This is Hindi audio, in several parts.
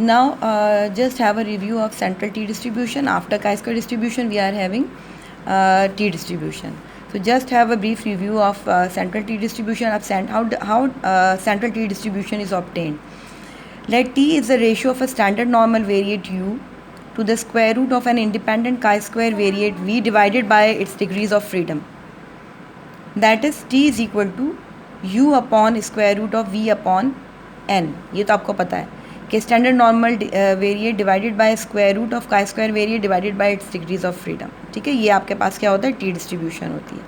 Now just have a review of central T distribution. After chi-square distribution we are having T distribution. So just have a brief review of central T distribution of how central T distribution is obtained. Let T is the ratio of a standard normal variate U to the square root of an independent chi-square variate V divided by its degrees of freedom. That is T is equal to U upon square root of V upon N. ये तो आपको पता है कि standard normal variate divided by square root of chi square variate divided by its degrees of freedom. ठीक है, ये आपके पास क्या होता है, टी डिस्ट्रीब्यूशन होती है.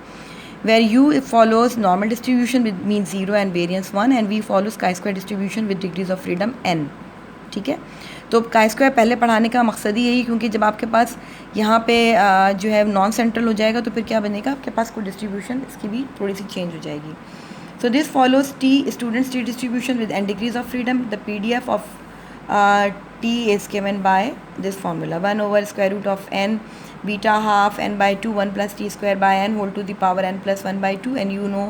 Where you follows normal distribution with mean 0 and variance 1 and we follows chi square distribution with degrees of freedom n. ठीक है, तो काई स्क्वायर पहले पढ़ाने का मकसद ही यही, क्योंकि जब आपके पास यहाँ पे जो है नॉन सेंट्रल हो जाएगा तो फिर क्या बनेगा, आपके पास कोई डिस्ट्रीब्यूशन इसकी भी थोड़ी सी चेंज हो जाएगी. So this follows T students T distribution with n degrees of freedom. The PDF of T is given by this formula: 1 over square root of n beta half n by 2 1 plus t square by n whole to the power n plus 1 by 2, and you know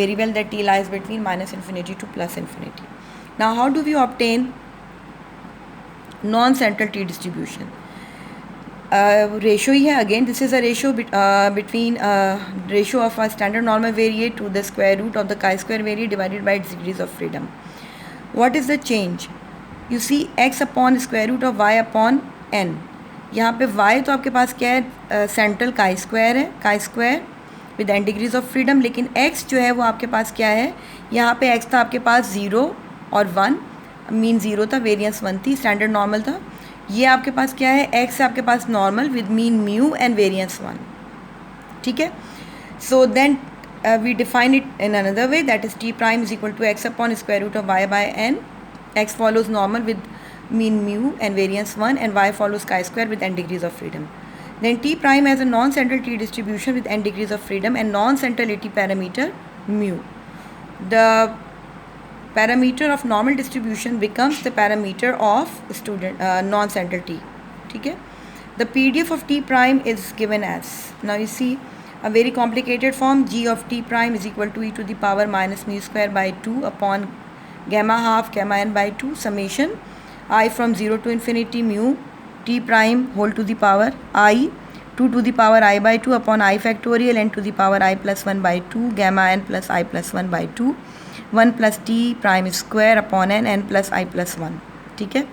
very well that t lies between minus infinity to plus infinity. Now how do we obtain non-central T distribution? Ratio ही है. Again this is a ratio between ratio of a standard normal variate to the square root of the chi-square variate divided by its degrees of freedom. What is the change? You see x upon square root of y upon n. यहाँ पे y तो आपके पास क्या है, सेंट्रल chi square है, chi square with n degrees of freedom. लेकिन x जो है वो आपके पास क्या है, यहाँ पे x था आपके पास 0 और 1, मीन 0 था, वेरियंस 1 थी, स्टैंडर्ड नॉर्मल था. ये आपके पास क्या है, x आपके पास normal with mean mu and variance 1. ठीक है, so then we define it in another way, that is t prime is equal to x upon square root of y by n. x follows normal with mean mu and variance 1 and y follows chi square with n degrees of freedom. Then t prime has a non-central T distribution with n degrees of freedom and non-centrality parameter mu. The parameter of normal distribution becomes the parameter of student non-central T. ठीक है, the PDF of T prime is given as, now you see a very complicated form, g of T prime is equal to e to the power minus mu square by 2 upon gamma half gamma n by 2 summation I from 0 to infinity mu T prime whole to the power I 2 to the power I by 2 upon I factorial n to the power I plus 1 by 2 gamma n plus I plus 1 by 2 1 plus t prime square upon n plus I plus 1. ठीक है,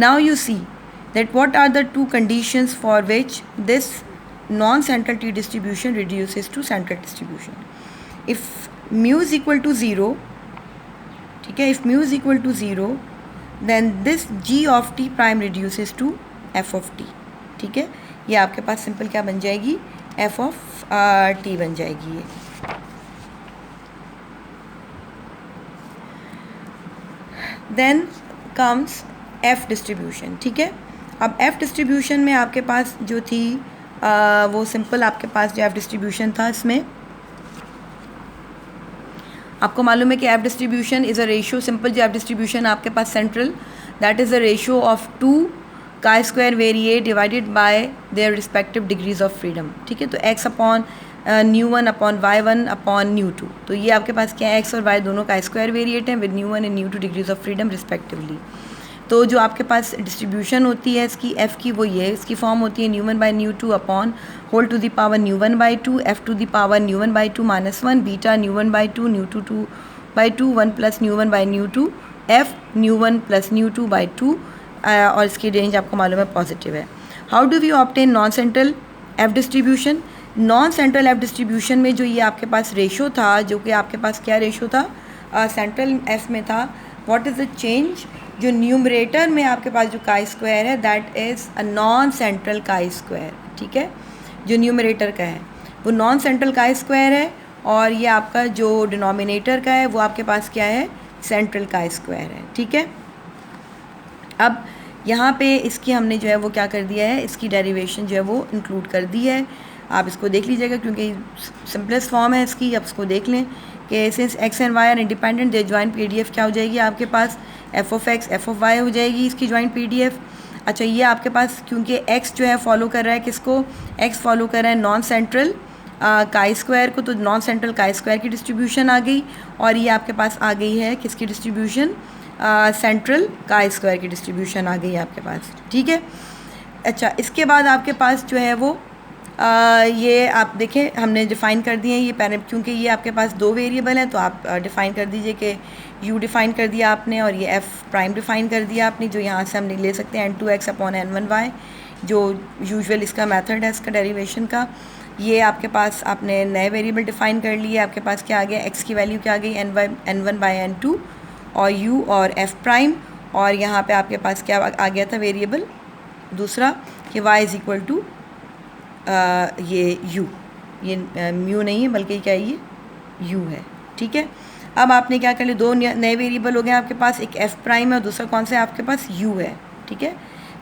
now you see that what are the two conditions for which this non-central T distribution reduces to central distribution. If mu is equal to 0, ठीक है, if mu is equal to 0 then this g of t prime reduces to f of t. ठीक है, ये आपके पास सिंपल क्या बन जाएगी, f of t बन जाएगी. ये देन कम्स एफ डिस्ट्रीब्यूशन. ठीक है, अब एफ डिस्ट्रीब्यूशन में आपके पास जो थी वो सिंपल आपके पास जो एफ डिस्ट्रीब्यूशन था, इसमें आपको मालूम है कि F distribution is a ratio, simple जो एफ डिस्ट्रीब्यूशन आपके पास central, that is a ratio of 2 chi square variate divided by their respective degrees of freedom. ठीक है, तो x upon nu 1 upon y1 upon nu 2, तो ये आपके पास क्या है, x और y दोनों का स्क्वायर वेरिएट हैं with new 1 and new 2 degrees of freedom respectively. तो जो आपके पास डिस्ट्रीब्यूशन होती है इसकी f की, वो ये इसकी फॉर्म होती है nu 1 by nu 2 upon whole to the power nu 1 by 2 f to the power nu 1 by 2 minus 1 beta nu 1 by 2 nu 2 by 2 1 plus nu 1 by nu 2 f nu 1 plus nu 2 by 2, और इसकी रेंज आपको मालूम है पॉजिटिव है. How do we obtain non central F distribution. Non central F distribution में जो ये आपके पास रेशो था, जो कि आपके पास क्या रेशो था, सेंट्रल एफ में था, व्हाट इज़ द चेंज, जो न्यूमरेटर में आपके पास जो काई स्क्वायर है that is a non central chi square. ठीक है, जो न्यूमरेटर का है वो नॉन सेंट्रल काई स्क्वायर है, और ये आपका जो डिनोमिनेटर का है वो आपके पास क्या है, सेंट्रल काई स्क्वायर है. ठीक है, अब यहाँ पे इसकी हमने जो है वो क्या कर दिया है, इसकी डेरिवेशन जो है वो इंक्लूड कर दी है. आप इसको देख लीजिएगा क्योंकि सिंपलेस्ट फॉर्म है इसकी, आप इसको देख लें कि since X and Y are independent, the joint PDF क्या हो जाएगी आपके पास, f of X f of Y हो जाएगी इसकी जॉइंट पीडीएफ. अच्छा, ये आपके पास क्योंकि एक्स जो है फॉलो कर रहा है किसको, एक्स फॉलो कर रहा है नॉन सेंट्रल काई स्क्वायर को, तो नॉन सेंट्रल काई स्क्वायर की डिस्ट्रीब्यूशन आ गई, और ये आपके पास आ गई है किसकी डिस्ट्रीब्यूशन, सेंट्रल काई स्क्वायर की डिस्ट्रीब्यूशन आ गई आपके पास, ठीक है। अच्छा, इसके बाद आपके पास जो है वो ये आप देखें हमने डिफ़ाइन कर दिए हैं ये क्योंकि ये आपके पास दो वेरिएबल हैं तो आप डिफ़ाइन कर दीजिए कि u डिफ़ाइन कर दिया आपने और ये f प्राइम डिफ़ाइन कर दिया आपने, जो यहाँ से हम ले सकते हैं n2x अपॉन n1y, जो यूजुअल इसका मेथड है इसका डेरिवेशन का। ये आपके पास आपने नए वेरिएबल डिफ़ाइन कर लिए, आपके पास क्या आ गया, x की वैल्यू क्या आ गई n1 बाई n2 और u और f प्राइम, और यहाँ पे आपके पास क्या आ गया था वेरिएबल दूसरा कि y इज़ इक्वल टू ये u, ये म्यू नहीं है बल्कि क्या है ये u है, ठीक है। अब आपने क्या कर लिया, दो नए वेरिएबल हो गए आपके पास, एक f प्राइम है और दूसरा कौन सा है आपके पास u है, ठीक है।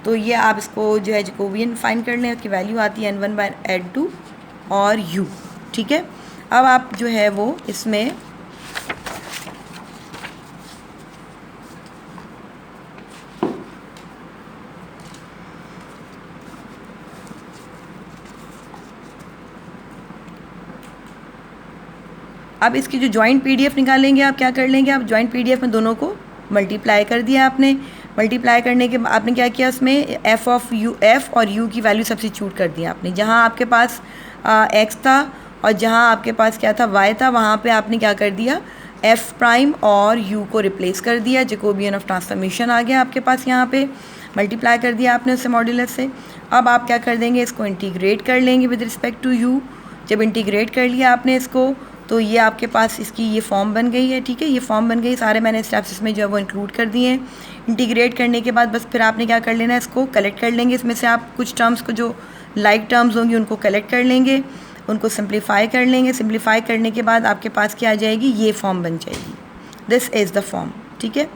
तो ये आप इसको जो है जैकोबियन फाइंड कर लें, उसकी वैल्यू आती है n1 बाई n2 और u, ठीक है। अब आप जो है वो इसमें अब इसकी जो जॉइंट पीडीएफ निकालेंगे आप क्या कर लेंगे, आप जॉइंट पीडीएफ में दोनों को मल्टीप्लाई कर दिया आपने। मल्टीप्लाई करने के बाद आपने क्या किया, उसमें एफ और यू की वैल्यू सब्स्टिट्यूट कर दिया आपने। जहाँ आपके पास एक्स था और जहाँ आपके पास क्या था वाई था, वहाँ पे आपने क्या कर दिया एफ प्राइम और यू को रिप्लेस कर दिया, जैकोबियन ऑफ ट्रांसफॉर्मेशन आ गया आपके पास, यहाँ पे मल्टीप्लाई कर दिया आपने उससे मॉड्यूलस से। अब आप क्या कर देंगे, इसको इंटीग्रेट कर लेंगे विद रिस्पेक्ट टू यू। जब इंटीग्रेट कर लिया आपने इसको तो ये आपके पास इसकी ये फॉर्म बन गई है, ठीक है। ये फॉर्म बन गई, सारे मैंने स्टेप्स इसमें जो है वो इंक्लूड कर दिए हैं। इंटीग्रेट करने के बाद बस फिर आपने क्या कर लेना है, इसको कलेक्ट कर लेंगे। इसमें से आप कुछ टर्म्स को जो लाइक टर्म्स होंगी उनको कलेक्ट कर लेंगे, उनको सिंप्लीफाई कर लेंगे। सिंप्लीफाई करने के बाद आपके पास क्या आ जाएगी, ये फॉर्म बन जाएगी, दिस इज़ द फॉर्म, ठीक है।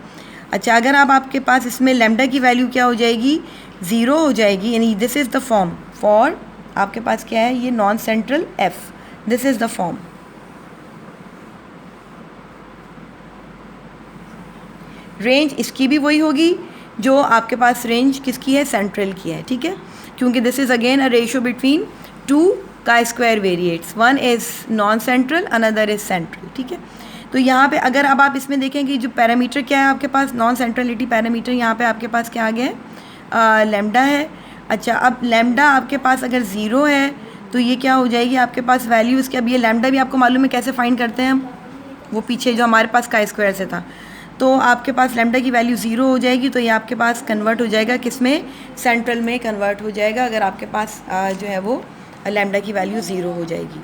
अच्छा, अगर आपके पास इसमें लैम्डा की वैल्यू क्या हो जाएगी, 0 हो जाएगी, यानी this is the form for आपके पास क्या है ये non central F, this is the form. Range इसकी भी वही होगी जो आपके पास रेंज किसकी है, सेंट्रल की है, ठीक है। क्योंकि this is again a ratio between two chi square variates, one is non central another is central, ठीक है। तो यहाँ पे अगर अब आप इसमें देखेंगे जो पैरामीटर क्या है आपके पास, नॉन सेंट्रलिटी पैरामीटर यहाँ पे आपके पास क्या आ गया है, लैम्डा है। अच्छा, अब लैम्डा आपके पास अगर 0 है तो ये क्या हो जाएगी आपके पास वैल्यू इसके। अब ये लैम्डा भी आपको मालूम है कैसे फाइंड करते हैं हम, वो पीछे जो हमारे पास काई स्क्वायर से था। तो आपके पास लैम्डा की वैल्यू 0 हो जाएगी, तो ये आपके पास कन्वर्ट हो जाएगा किसमें, सेंट्रल में कन्वर्ट हो जाएगा, अगर आपके पास जो है वो लैम्डा की वैल्यू 0 हो जाएगी।